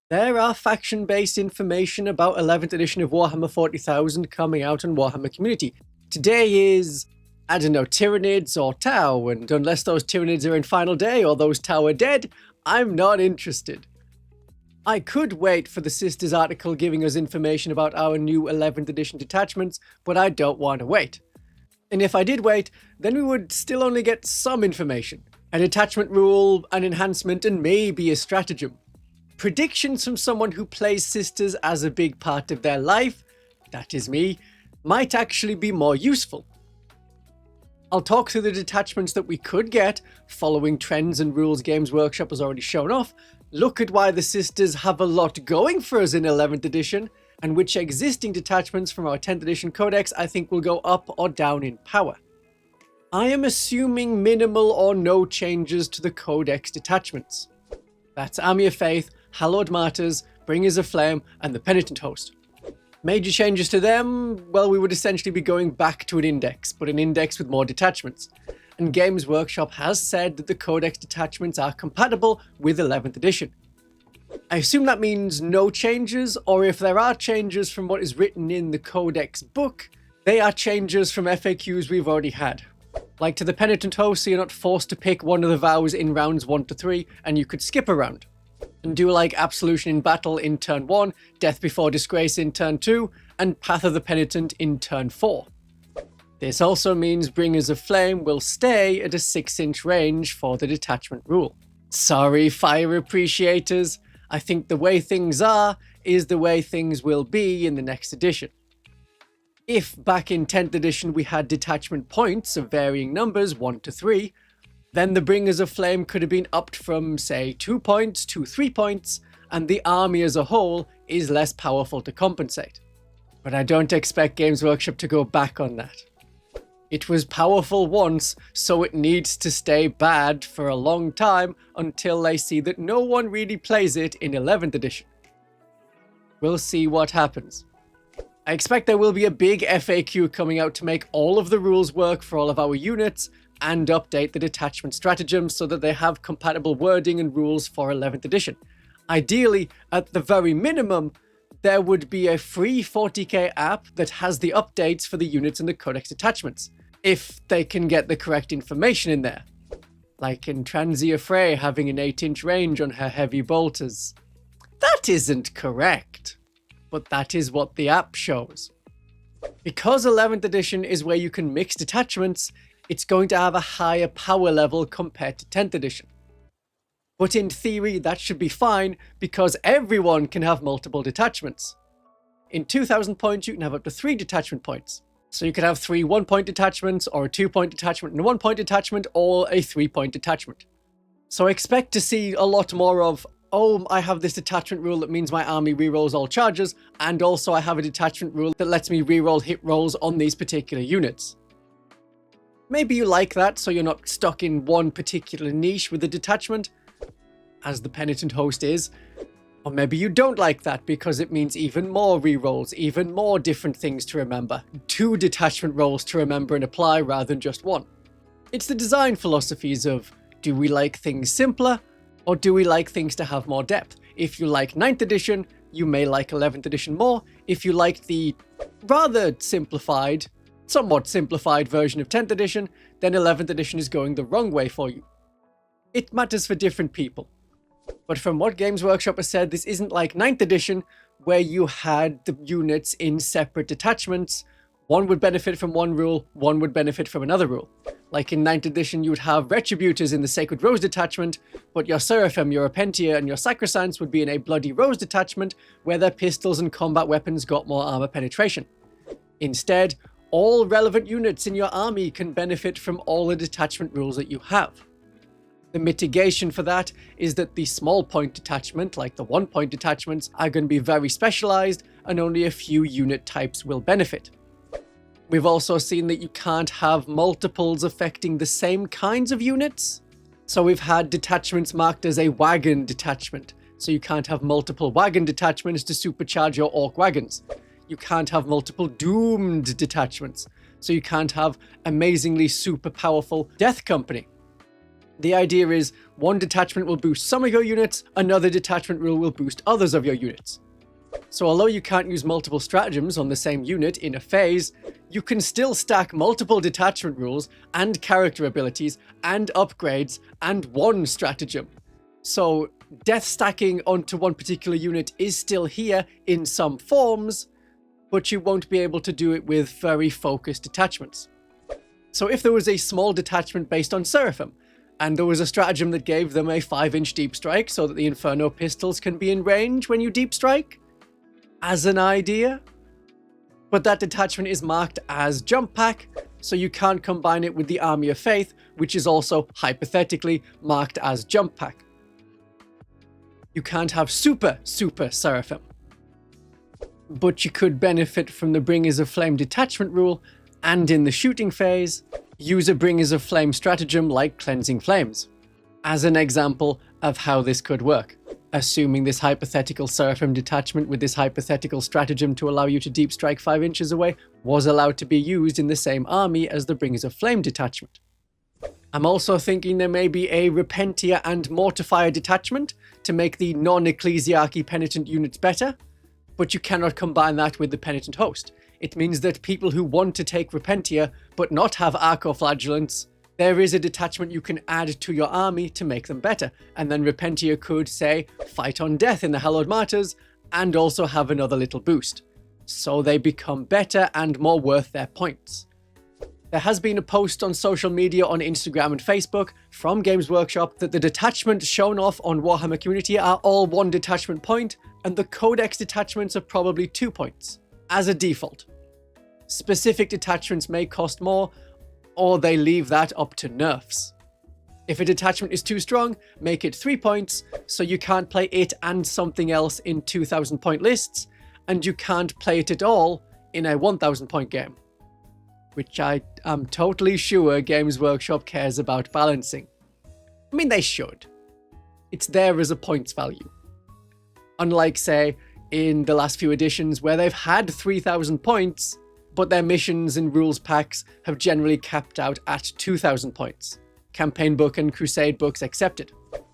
There are faction-based information about 11th edition of Warhammer 40,000 coming out on Warhammer Community. Today is, I don't know, Tyranids or Tau, and unless those Tyranids are in Final Day or those Tau are dead, I'm not interested. I could wait for the Sisters article giving us information about our new 11th edition detachments, but I don't want to wait. And if I did wait, then we would still only get some information. A detachment rule, an enhancement, and maybe a stratagem. Predictions from someone who plays Sisters as a big part of their life, that is me, might actually be more useful. I'll talk through the detachments that we could get, following trends and rules Games Workshop has already shown off, look at why the Sisters have a lot going for us in 11th edition, and which existing detachments from our 10th edition codex I think will go up or down in power. I am assuming minimal or no changes to the codex detachments. That's Army of Faith, Hallowed Martyrs, Bringers of Flame, and the Penitent Host. Major changes to them, well, we would essentially be going back to an index, but an index with more detachments. And Games Workshop has said that the codex detachments are compatible with 11th edition. I assume that means no changes, or if there are changes from what is written in the codex book, they are changes from FAQs we've already had. Like to the Penitent Host, so you're not forced to pick one of the vows in rounds 1 to 3, and you could skip a round. And do like Absolution in Battle in turn 1, Death Before Disgrace in turn 2, and Path of the Penitent in turn 4. This also means Bringers of Flame will stay at a 6-inch range for the detachment rule. Sorry, fire appreciators, I think the way things are is the way things will be in the next edition. If back in 10th edition we had detachment points of varying numbers, 1 to 3, then the Bringers of Flame could have been upped from, say, 2 points to 3 points, and the army as a whole is less powerful to compensate. But I don't expect Games Workshop to go back on that. It was powerful once, so it needs to stay bad for a long time until they see that no one really plays it in 11th edition. We'll see what happens. I expect there will be a big FAQ coming out to make all of the rules work for all of our units, and update the detachment stratagems so that they have compatible wording and rules for 11th edition. Ideally, at the very minimum, there would be a free 40k app that has the updates for the units and the codex detachments, if they can get the correct information in there. Like in Transia Frey having an 8-inch range on her heavy bolters. That isn't correct, but that is what the app shows. Because 11th edition is where you can mix detachments, it's going to have a higher power level compared to 10th edition. But in theory, that should be fine because everyone can have multiple detachments. In 2000 points, you can have up to 3 detachment points. So you could have 3 1-point detachments, or a 2-point detachment and a 1-point detachment, or a 3-point detachment. So I expect to see a lot more of, oh, I have this detachment rule that means my army rerolls all charges, and also I have a detachment rule that lets me reroll hit rolls on these particular units. Maybe you like that, so you're not stuck in one particular niche with the detachment, as the Penitent Host is. Or maybe you don't like that because it means even more rerolls, even more different things to remember. 2 detachment rolls to remember and apply rather than just 1. It's the design philosophies of, do we like things simpler, or do we like things to have more depth? If you like 9th edition, you may like 11th edition more. If you like the rather simplified, somewhat simplified version of 10th edition, then 11th edition is going the wrong way for you. It matters for different people. But from what Games Workshop has said, this isn't like 9th edition, where you had the units in separate detachments. One would benefit from one rule, one would benefit from another rule. Like in 9th edition, you would have Retributors in the Sacred Rose detachment, but your Seraphim, your Apentia, and your Sacrosancts would be in a Bloody Rose detachment, where their pistols and combat weapons got more armor penetration. Instead, all relevant units in your army can benefit from all the detachment rules that you have. The mitigation for that is that the small point detachment, like the 1-point detachments, are going to be very specialized and only a few unit types will benefit. We've also seen that you can't have multiples affecting the same kinds of units. So we've had detachments marked as a wagon detachment, so you can't have multiple wagon detachments to supercharge your orc wagons. You can't have multiple doomed detachments, so you can't have amazingly super powerful Death Company. The idea is one detachment will boost some of your units, another detachment rule will boost others of your units. So although you can't use multiple stratagems on the same unit in a phase, you can still stack multiple detachment rules and character abilities and upgrades and one stratagem. So death stacking onto one particular unit is still here in some forms, but you won't be able to do it with very focused detachments. So if there was a small detachment based on Seraphim, and there was a stratagem that gave them a 5-inch deep strike so that the Inferno pistols can be in range when you deep strike, as an idea, but that detachment is marked as jump pack, so you can't combine it with the Army of Faith, which is also hypothetically marked as jump pack. You can't have super Seraphim, but you could benefit from the Bringers of Flame detachment rule, and in the shooting phase, use a Bringers of Flame stratagem like Cleansing Flames, as an example of how this could work. Assuming this hypothetical Seraphim detachment with this hypothetical stratagem to allow you to deep strike 5 inches away was allowed to be used in the same army as the Bringers of Flame detachment. I'm also thinking there may be a Repentier and Mortifier detachment to make the non-Ecclesiarchy Penitent units better, but you cannot combine that with the Penitent host. It means that people who want to take Repentier but not have Arcoflagellants, there is a detachment you can add to your army to make them better, and then Repentier could, say, fight on death in the Hallowed Martyrs, and also have another little boost. So they become better and more worth their points. There has been a post on social media on Instagram and Facebook from Games Workshop that the detachments shown off on Warhammer Community are all 1 detachment point, and the Codex detachments are probably 2 points, as a default. Specific detachments may cost more, or they leave that up to nerfs. If a detachment is too strong, make it 3 points, so you can't play it and something else in 2,000 point lists, and you can't play it at all in a 1,000 point game. Which I am totally sure Games Workshop cares about balancing. I mean, they should. It's there as a points value. Unlike, say, in the last few editions where they've had 3,000 points, but their missions and rules packs have generally capped out at 2,000 points. Campaign book and crusade books accepted.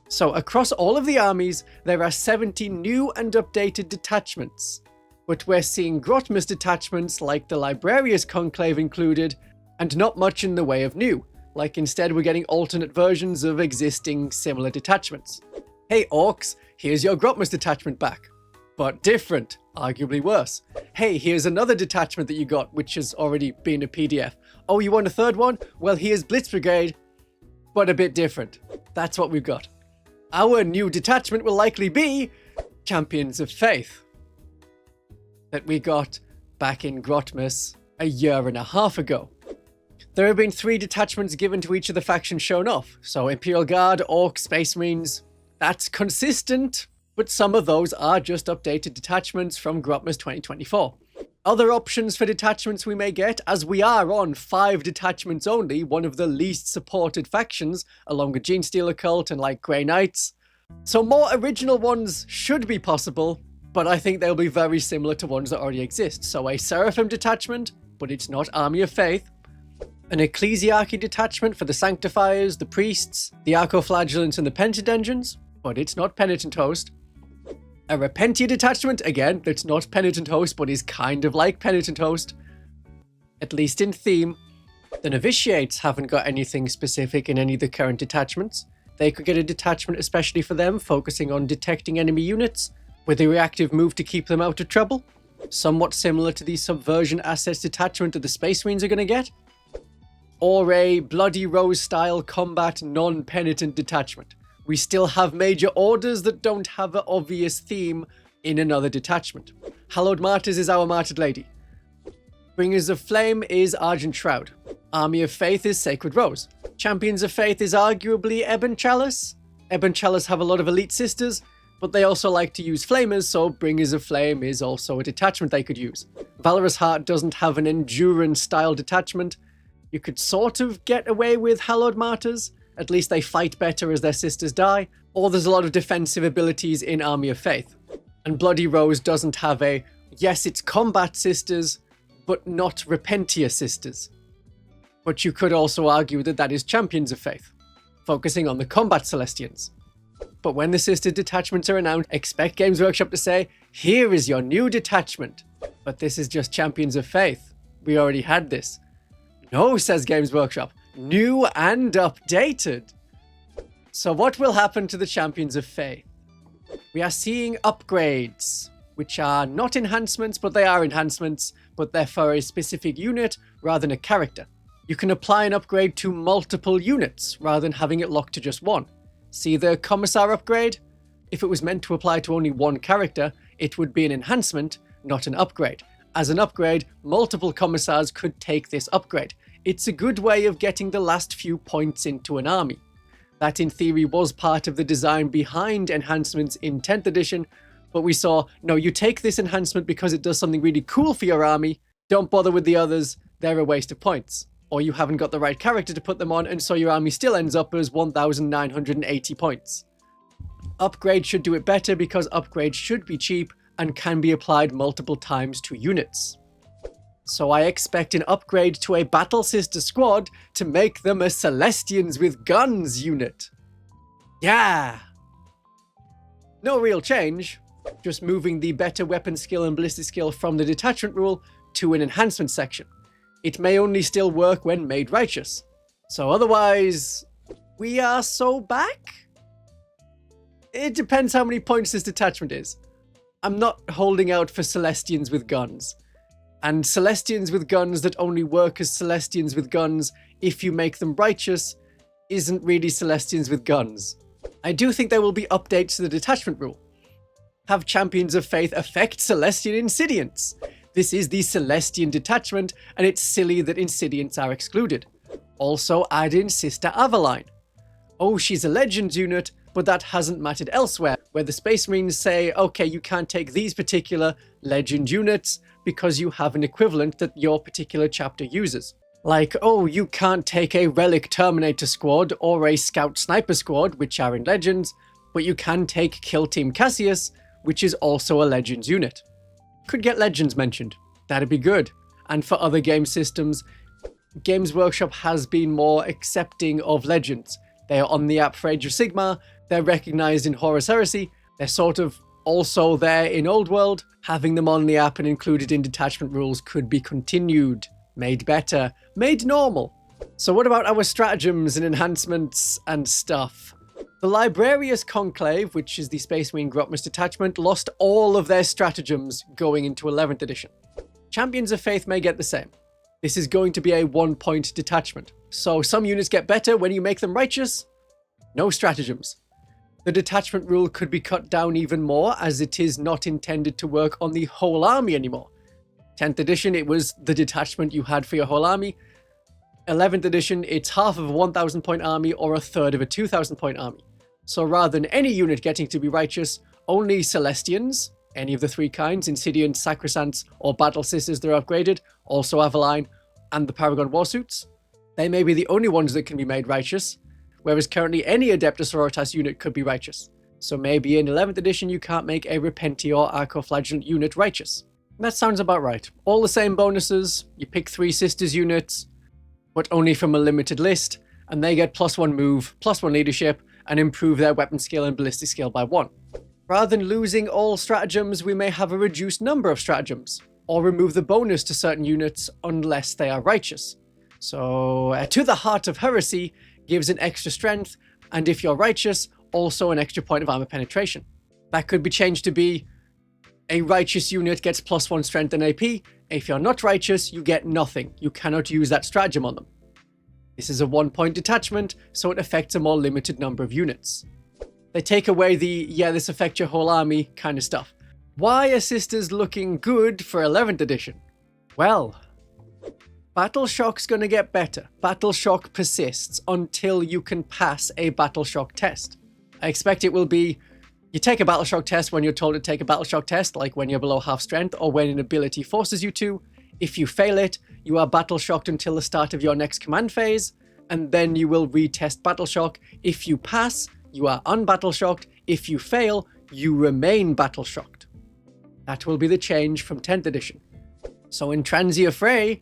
So across all of the armies, there are 70 new and updated detachments. But we're seeing Grotmus detachments like the Librarius Conclave included, and not much in the way of new. Like instead we're getting alternate versions of existing similar detachments. Hey orcs, here's your Grotmus detachment back. But different, arguably worse. Hey, here's another detachment that you got, which has already been a PDF. Oh, you want a third one? Well, here's Blitz Brigade, but a bit different. That's what we've got. Our new detachment will likely be Champions of Faith, that we got back in Grotmus a year and a half ago. There have been 3 detachments given to each of the factions shown off, so Imperial Guard, Orcs, Space Marines, that's consistent. But some of those are just updated detachments from Grotmus 2024. Other options for detachments we may get, as we are on 5 detachments only, one of the least supported factions, along with Genestealer Cult and like Grey Knights. So more original ones should be possible, but I think they'll be very similar to ones that already exist. So a Seraphim detachment, but it's not Army of Faith. An Ecclesiarchy detachment for the Sanctifiers, the Priests, the Arcoflagellants and the Penitent Engines, but it's not Penitent Host. A Repentier detachment, again, that's not Penitent Host, but is kind of like Penitent Host, at least in theme. The Novitiates haven't got anything specific in any of the current detachments. They could get a detachment especially for them, focusing on detecting enemy units, with a reactive move to keep them out of trouble. Somewhat similar to the Subversion Assets detachment that the Space Marines are going to get. Or a Bloody Rose style combat non-penitent detachment. We still have major orders that don't have an obvious theme in another detachment. Hallowed Martyrs is our Martyred Lady. Bringers of Flame is Argent Shroud. Army of Faith is Sacred Rose. Champions of Faith is arguably Ebon Chalice. Ebon Chalice have a lot of elite sisters, but they also like to use flamers, so Bringers of Flame is also a detachment they could use. Valorous Heart doesn't have an endurance style detachment. You could sort of get away with Hallowed Martyrs. At least they fight better as their sisters die, or there's a lot of defensive abilities in Army of Faith. And Bloody Rose doesn't have a, yes, it's combat sisters, but not Repentier sisters. But you could also argue that that is Champions of Faith. focusing on the combat Celestians. But when the sister detachments are announced, expect Games Workshop to say, here is your new detachment. But this is just Champions of Faith. We already had this. No, says Games Workshop, new and updated. So what will happen to the Champions of Faith? We are seeing upgrades, which are not enhancements, but they are enhancements, but they're for a specific unit rather than a character. You can apply an upgrade to multiple units rather than having it locked to just one. See the Commissar upgrade? If it was meant to apply to only one character, it would be an enhancement, not an upgrade. As an upgrade, multiple Commissars could take this upgrade. It's a good way of getting the last few points into an army. That in theory was part of the design behind enhancements in 10th edition, but we saw, no, you take this enhancement because it does something really cool for your army, don't bother with the others, they're a waste of points. Or you haven't got the right character to put them on, and so your army still ends up as 1,980 points. Upgrade should do it better because upgrades should be cheap and can be applied multiple times to units. So I expect an upgrade to a Battle Sister squad to make them a Celestians with guns unit. Yeah! No real change, just moving the better weapon skill and ballistic skill from the detachment rule to an enhancement section. It may only still work when made righteous. So otherwise, we are so back? It depends how many points this detachment is. I'm not holding out for Celestians with guns. And Celestians with guns that only work as Celestians with guns if you make them righteous isn't really Celestians with guns. I do think there will be updates to the detachment rule. Have Champions of Faith affect Celestian Insidiants? This is the Celestian detachment, and it's silly that Insidiants are excluded. Also add in Sister Aveline. Oh, she's a Legends unit, but that hasn't mattered elsewhere, where the Space Marines say, okay, you can't take these particular Legend units because you have an equivalent that your particular chapter uses. Like, oh, you can't take a Relic Terminator squad or a Scout Sniper squad, which are in Legends, but you can take Kill Team Cassius, which is also a Legends unit. Could get Legends mentioned. That'd be good. And for other game systems, Games Workshop has been more accepting of Legends. They are on the app for Age of Sigmar, they're recognized in Horus Heresy, they're sort of also there in Old World. Having them on the app and included in detachment rules could be continued, made better, made normal. So what about our stratagems and enhancements and stuff? The Librarius Conclave, which is the Space Marine Grotmus detachment, lost all of their stratagems going into 11th edition. Champions of Faith may get the same. This is going to be a 1-point detachment. So some units get better when you make them righteous. No stratagems. The detachment rule could be cut down even more, as it is not intended to work on the whole army anymore. 10th edition, it was the detachment you had for your whole army. 11th edition, it's half of a 1,000 point army or a third of a 2,000 point army. So rather than any unit getting to be righteous, only Celestians, any of the three kinds, Insidiants, Sacrosancts, or Battle Sisters that are upgraded, also Aveline, and the Paragon Warsuits, they may be the only ones that can be made righteous, whereas currently any Adepta Sororitas unit could be righteous. So maybe in 11th edition you can't make a Repenti or Arcoflagellant unit righteous. That sounds about right. All the same bonuses, you pick 3 Sisters units, but only from a limited list, and they get +1 move, +1 leadership, and improve their weapon skill and ballistic skill by 1. Rather than losing all stratagems, we may have a reduced number of stratagems, or remove the bonus to certain units unless they are righteous. So, To the Heart of Heresy gives an extra strength, and if you're righteous, also an extra point of armor penetration. That could be changed to be a righteous unit gets +1 strength and AP. If you're not righteous, you get nothing. You cannot use that stratagem on them. This is a 1-point detachment, so it affects a more limited number of units. They take away the, yeah, this affects your whole army kind of stuff. Why are Sisters looking good for 11th edition? Well, Battle Shock's gonna get better. Battle Shock persists until you can pass a Battle Shock test. I expect it will be, you take a Battle Shock test when you're told to take a Battle Shock test, like when you're below half strength or when an ability forces you to. If you fail it, you are Battle Shocked until the start of your next command phase, and then you will retest Battle Shock. If you pass, you are unbattle shocked. If you fail, you remain Battle Shocked. That will be the change from 10th edition. So in Transia Frey,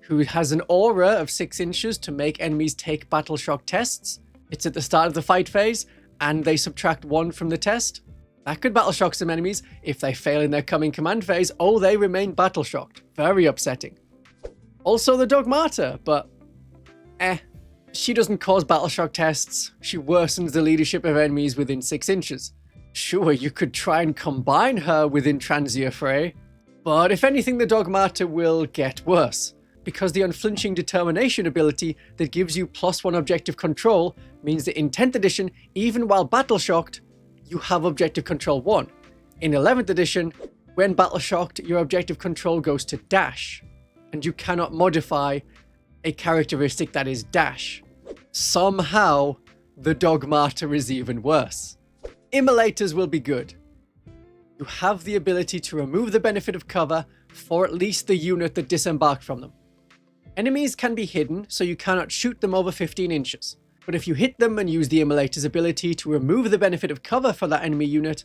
who has an aura of 6 inches to make enemies take Battle Shock tests, It's at the start of the fight phase, and they subtract 1 from the test. That could battle shock some enemies. If they fail in their coming command phase, oh, they remain battle shocked. Very upsetting. Also the Dogmata, but she doesn't cause battle shock tests. She worsens the leadership of enemies within 6 inches. Sure, you could try and combine her with Intransia Fray, but if anything, the Dogmata will get worse, because the Unflinching Determination ability that gives you +1 objective control means that in 10th edition, even while battle shocked, you have objective control 1. In 11th edition, when battle shocked, your objective control goes to dash, and you cannot modify a characteristic that is dash. Somehow, the Dogmata is even worse. Immolators will be good. You have the ability to remove the benefit of cover for at least the unit that disembarked from them. Enemies can be hidden, so you cannot shoot them over 15 inches. But if you hit them and use the Immolator's ability to remove the benefit of cover for that enemy unit,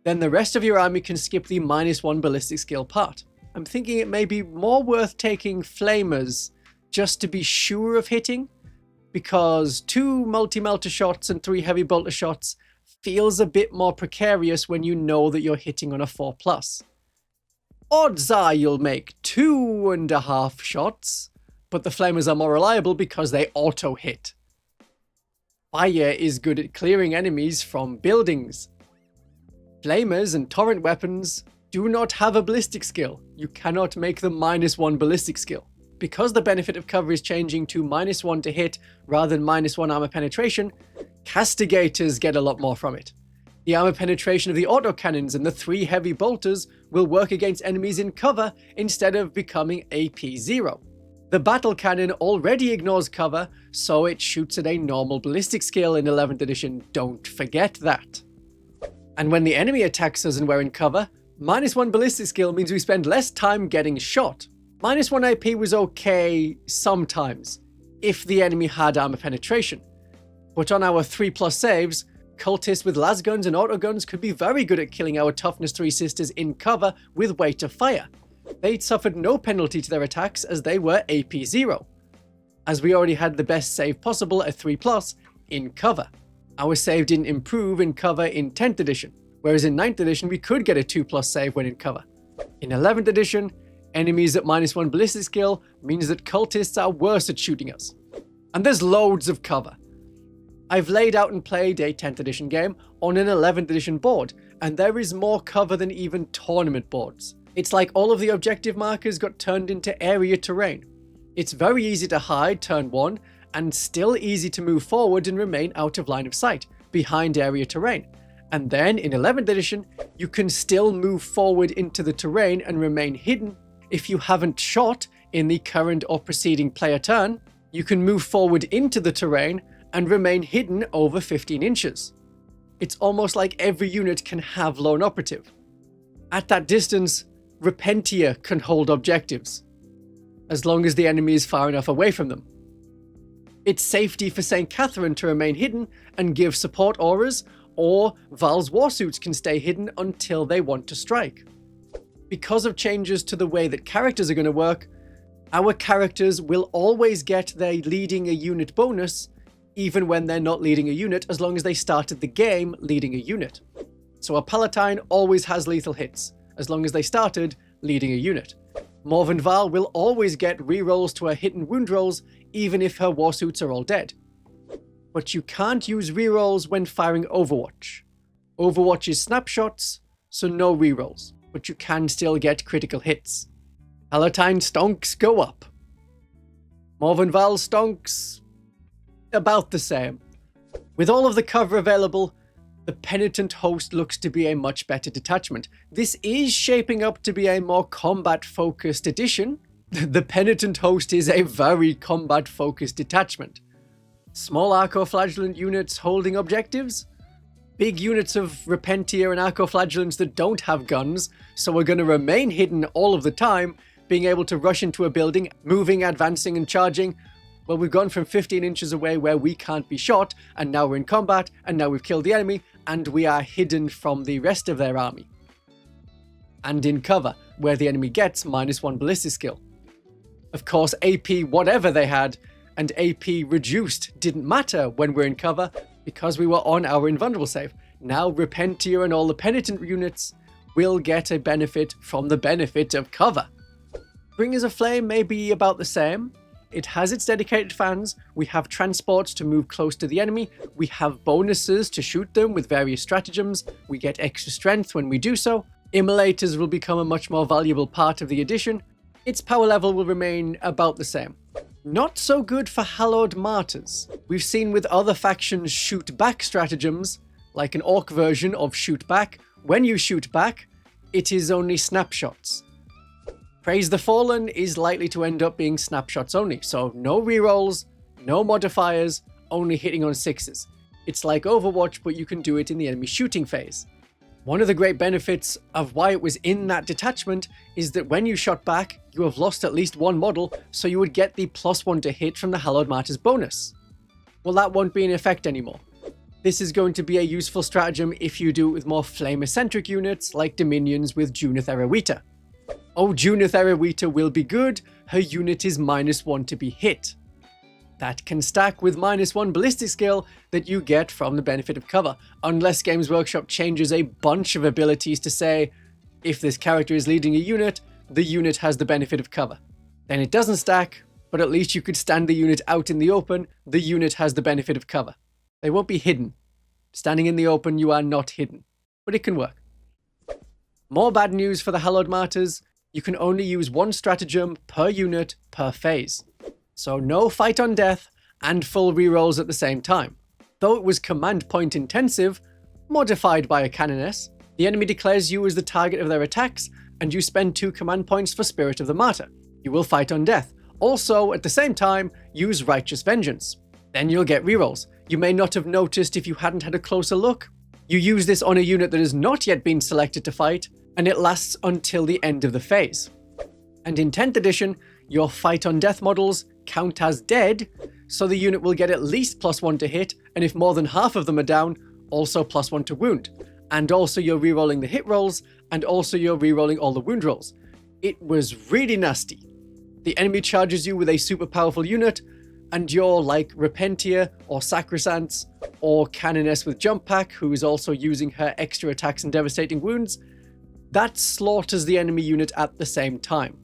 then the rest of your army can skip the -1 ballistic skill part. I'm thinking it may be more worth taking Flamers just to be sure of hitting, because 2 multi-melter shots and 3 heavy bolter shots feels a bit more precarious when you know that you're hitting on a 4+. Odds are you'll make 2.5 shots, but the Flamers are more reliable because they auto-hit. Fire is good at clearing enemies from buildings. Flamers and torrent weapons do not have a ballistic skill. You cannot make them -1 ballistic skill. Because the benefit of cover is changing to -1 to hit rather than -1 armor penetration, Castigators get a lot more from it. The armor penetration of the autocannons and the 3 heavy bolters will work against enemies in cover instead of becoming AP0. The battle cannon already ignores cover, so it shoots at a normal ballistic skill in 11th edition, don't forget that. And when the enemy attacks us and we're in cover, -1 ballistic skill means we spend less time getting shot. -1 AP was okay sometimes, if the enemy had armor penetration. But on our 3+ saves, cultists with lasguns and autoguns could be very good at killing our toughness 3 sisters in cover with weight of fire. They suffered no penalty to their attacks as they were AP0, as we already had the best save possible at 3+ in cover. Our save didn't improve in cover in 10th edition, whereas in 9th edition we could get a 2+ save when in cover. In 11th edition, enemies at -1 ballistic skill means that cultists are worse at shooting us. And there's loads of cover. I've laid out and played a 10th edition game on an 11th edition board, and there is more cover than even tournament boards. It's like all of the objective markers got turned into area terrain. It's very easy to hide turn 1, and still easy to move forward and remain out of line of sight, behind area terrain. And then in 11th edition, you can still move forward into the terrain and remain hidden. If you haven't shot in the current or preceding player turn, you can move forward into the terrain and remain hidden over 15 inches. It's almost like every unit can have lone operative. At that distance, Repentia can hold objectives, as long as the enemy is far enough away from them. It's safety for St. Catherine to remain hidden and give support auras, or Val's warsuits can stay hidden until they want to strike. Because of changes to the way that characters are going to work, our characters will always get their leading a unit bonus even when they're not leading a unit, as long as they started the game leading a unit. So a Palatine always has lethal hits, as long as they started leading a unit. Morven Val will always get rerolls to her hit and wound rolls, even if her warsuits are all dead. But you can't use rerolls when firing Overwatch. Overwatch is snapshots, so no rerolls, but you can still get critical hits. Palatine stonks go up. Morven Val stonks about the same. With all of the cover available, the Penitent Host looks to be a much better detachment. This is shaping up to be a more combat-focused edition. The Penitent Host is a very combat-focused detachment. Small Arcoflagellant units holding objectives, big units of Repentia and Arcoflagellants that don't have guns, so are going to remain hidden all of the time, being able to rush into a building, moving, advancing, and charging. Well, we've gone from 15 inches away where we can't be shot, and now we're in combat, and now we've killed the enemy, and we are hidden from the rest of their army. And in cover, where the enemy gets -1 ballistic skill. Of course, AP whatever they had, and AP reduced didn't matter when we're in cover because we were on our invulnerable save. Now Repentia and all the penitent units will get a benefit from the benefit of cover. Bringers of Flame may be about the same. It has its dedicated fans, we have transports to move close to the enemy, we have bonuses to shoot them with various stratagems, we get extra strength when we do so, immolators will become a much more valuable part of the edition, its power level will remain about the same. Not so good for Hallowed Martyrs. We've seen with other factions shoot back stratagems, like an orc version of shoot back. When you shoot back, it is only snapshots. Praise the Fallen is likely to end up being snapshots only, so no rerolls, no modifiers, only hitting on 6s. It's like Overwatch, but you can do it in the enemy shooting phase. One of the great benefits of why it was in that detachment is that when you shot back, you have lost at least one model, so you would get the +1 to hit from the Hallowed Martyrs bonus. Well, that won't be in effect anymore. This is going to be a useful stratagem if you do it with more flame-eccentric units like Dominions with Junith Erewhita. Oh, Junith Erewhita will be good, her unit is -1 to be hit. That can stack with -1 ballistic skill that you get from the benefit of cover, unless Games Workshop changes a bunch of abilities to say, if this character is leading a unit, the unit has the benefit of cover. Then it doesn't stack, but at least you could stand the unit out in the open, the unit has the benefit of cover. They won't be hidden. Standing in the open, you are not hidden, but it can work. More bad news for the Hallowed Martyrs. You can only use one stratagem per unit per phase. So no fight on death and full rerolls at the same time. Though it was command point intensive, modified by a Canoness, the enemy declares you as the target of their attacks and you spend 2 command points for Spirit of the Martyr. You will fight on death. Also, at the same time, use Righteous Vengeance. Then you'll get rerolls. You may not have noticed if you hadn't had a closer look. You use this on a unit that has not yet been selected to fight, and it lasts until the end of the phase. And in 10th edition, your fight on death models count as dead, so the unit will get at least +1 to hit, and if more than half of them are down, also +1 to wound. And also you're rerolling the hit rolls, and also you're rerolling all the wound rolls. It was really nasty. The enemy charges you with a super powerful unit, and you're like Repentia, or Sacrosanct, or Canoness with Jump Pack, who is also using her extra attacks and devastating wounds. That slaughters the enemy unit at the same time.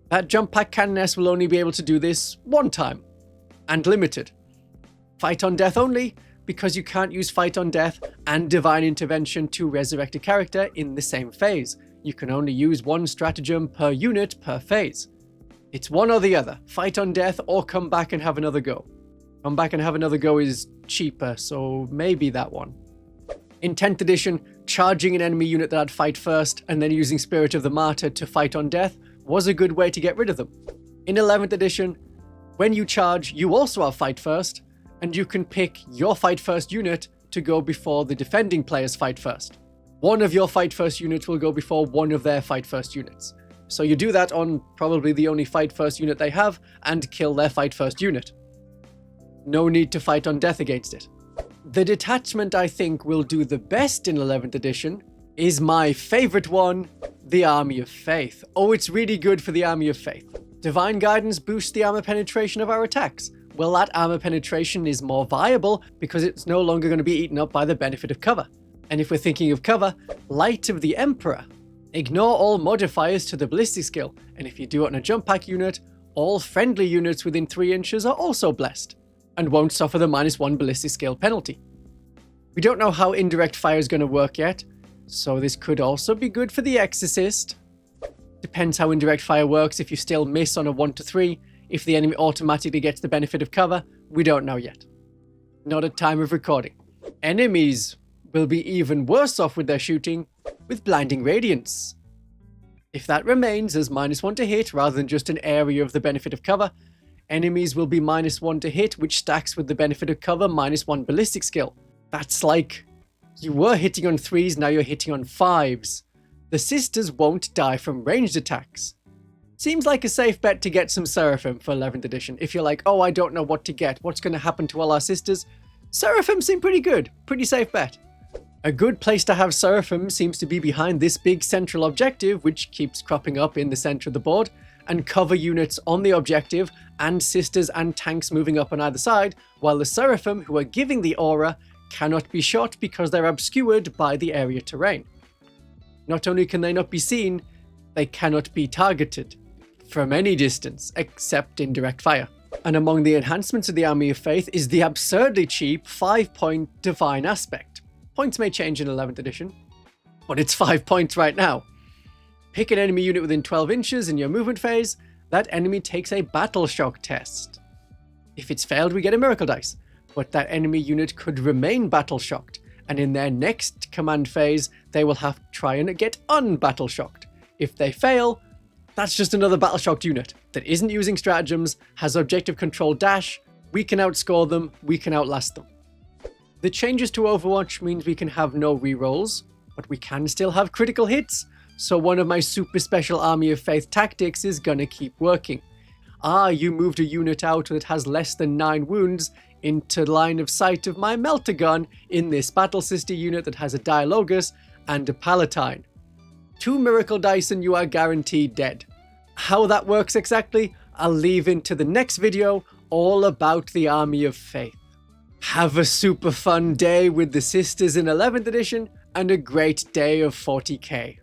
That Jump Pack Canoness will only be able to do this one time, and limited. Fight on death only, because you can't use Fight on Death and Divine Intervention to resurrect a character in the same phase. You can only use one stratagem per unit per phase. It's one or the other, Fight on Death or come back and have another go. Come back and have another go is cheaper, so maybe that one. In 10th edition, charging an enemy unit that had fight first and then using Spirit of the Martyr to fight on death was a good way to get rid of them. In 11th edition, when you charge, you also have fight first, and you can pick your fight first unit to go before the defending player's fight first. One of your fight first units will go before one of their fight first units. So you do that on probably the only fight first unit they have and kill their fight first unit. No need to fight on death against it. The detachment I think will do the best in 11th edition is my favorite one, the Army of Faith. Oh, it's really good for the Army of Faith. Divine Guidance boosts the armor penetration of our attacks. Well, that armor penetration is more viable because it's no longer going to be eaten up by the benefit of cover. And if we're thinking of cover, Light of the Emperor. Ignore all modifiers to the ballistic skill, and if you do it on a jump pack unit, all friendly units within 3 inches are also blessed, and won't suffer the -1 ballistic skill penalty. We don't know how indirect fire is going to work yet, so this could also be good for the Exorcist. Depends how indirect fire works. If you still miss on a 1 to 3, if the enemy automatically gets the benefit of cover, we don't know yet. Not at time of recording. Enemies will be even worse off with their shooting with Blinding Radiance. If that remains as -1 to hit rather than just an area of the benefit of cover, enemies will be -1 to hit, which stacks with the benefit of cover -1 ballistic skill. That's like, you were hitting on 3s, now you're hitting on 5s. The sisters won't die from ranged attacks. Seems like a safe bet to get some Seraphim for 11th edition. If you're like, oh, I don't know what to get, what's going to happen to all our sisters? Seraphim seem pretty good, pretty safe bet. A good place to have Seraphim seems to be behind this big central objective, which keeps cropping up in the center of the board, and cover units on the objective, and sisters and tanks moving up on either side, while the Seraphim, who are giving the aura, cannot be shot because they're obscured by the area terrain. Not only can they not be seen, they cannot be targeted from any distance except in direct fire. And among the enhancements of the Army of Faith is the absurdly cheap 5-point Divine Aspect. Points may change in 11th edition, but it's 5 points right now. Pick an enemy unit within 12 inches in your movement phase. That enemy takes a Battle Shock test. If it's failed, we get a Miracle Dice, but that enemy unit could remain Battle Shocked, and in their next command phase, they will have to try and get un-Battle Shocked. If they fail, that's just another Battle Shocked unit that isn't using stratagems, has objective control dash, we can outscore them, we can outlast them. The changes to Overwatch means we can have no rerolls, but we can still have critical hits, so one of my super special Army of Faith tactics is gonna keep working. You moved a unit out that has less than 9 wounds into line of sight of my Melter Gun in this Battle Sister unit that has a Dialogus and a Palatine. 2 Miracle Dice and you are guaranteed dead. How that works exactly, I'll leave into the next video all about the Army of Faith. Have a super fun day with the sisters in 11th edition and a great day of 40k.